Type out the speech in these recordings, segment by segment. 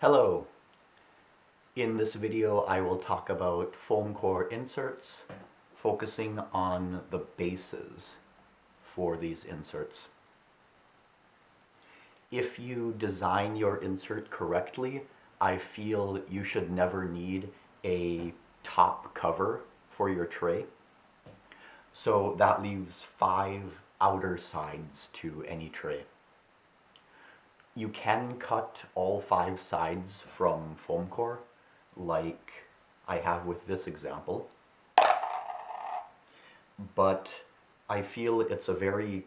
Hello. In this video I will talk about foam core inserts, focusing on the bases for these inserts. If you design your insert correctly, I feel you should never need a top cover for your tray. So that leaves 5 outer sides to any tray. You can cut all 5 sides from foam core, like I have with this example, but I feel it's very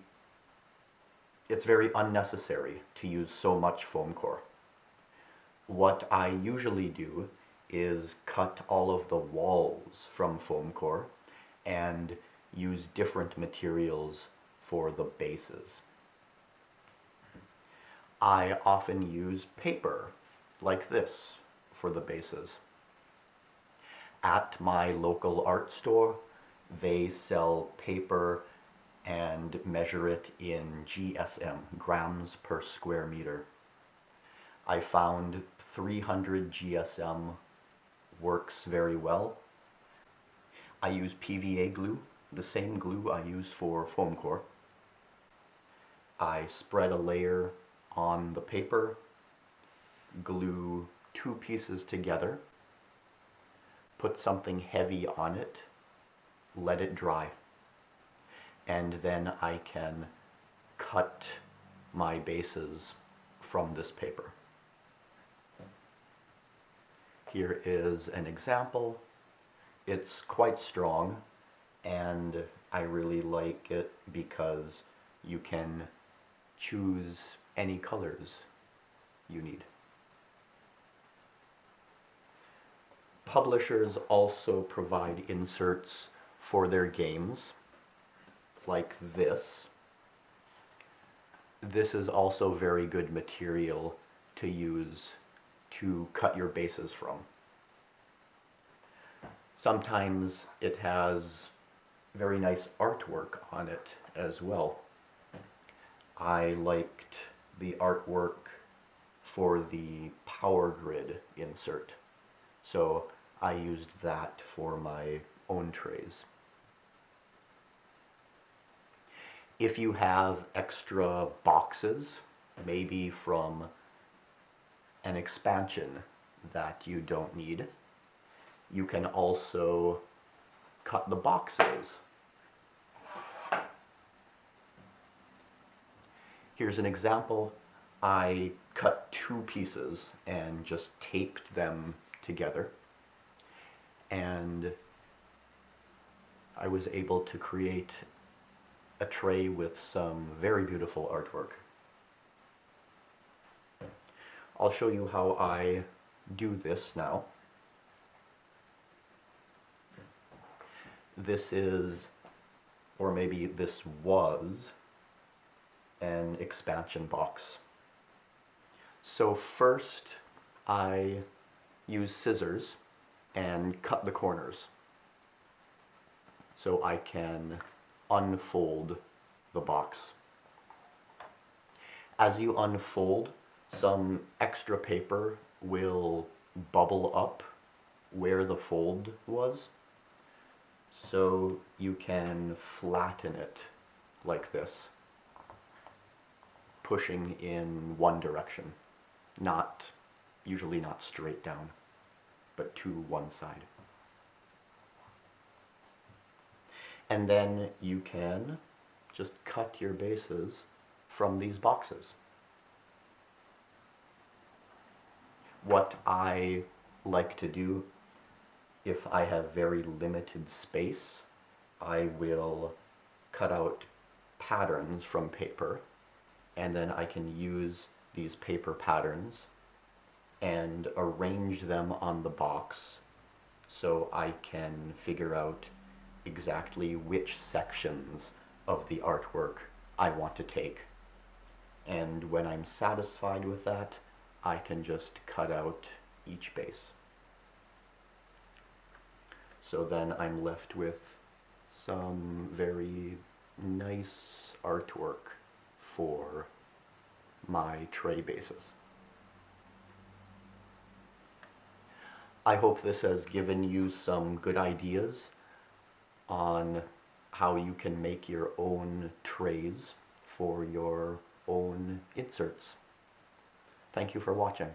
unnecessary to use so much foam core. What I usually do is cut all of the walls from foam core and use different materials for the bases. I often use paper like this for the bases. At my local art store, they sell paper and measure it in GSM, grams per square meter. I found 300 GSM works very well. I use PVA glue, the same glue I use for foam core. I spread a layer on the paper, glue 2 pieces together, put something heavy on it, let it dry, and then I can cut my bases from this paper. Here is an example. It's quite strong, and I really like it because you can choose any colors you need. Publishers also provide inserts for their games, like this. This is also very good material to use to cut your bases from. Sometimes it has very nice artwork on it as well. I liked the artwork for the Power Grid insert, so I used that for my own trays. If you have extra boxes, maybe from an expansion that you don't need, you can also cut the boxes. Here's an example. I cut 2 pieces and just taped them together, and I was able to create a tray with some very beautiful artwork. I'll show you how I do this now. This is, or maybe this was, an expansion box. So first I use scissors and cut the corners so I can unfold the box. As you unfold, some extra paper will bubble up where the fold was, so you can flatten it like this, pushing in one direction, usually not straight down, but to one side. And then you can just cut your bases from these boxes. What I like to do, if I have very limited space, I will cut out patterns from paper, and then I can use these paper patterns and arrange them on the box so I can figure out exactly which sections of the artwork I want to take. And when I'm satisfied with that, I can just cut out each base. So then I'm left with some very nice artwork for my tray bases. I hope this has given you some good ideas on how you can make your own trays for your own inserts. Thank you for watching.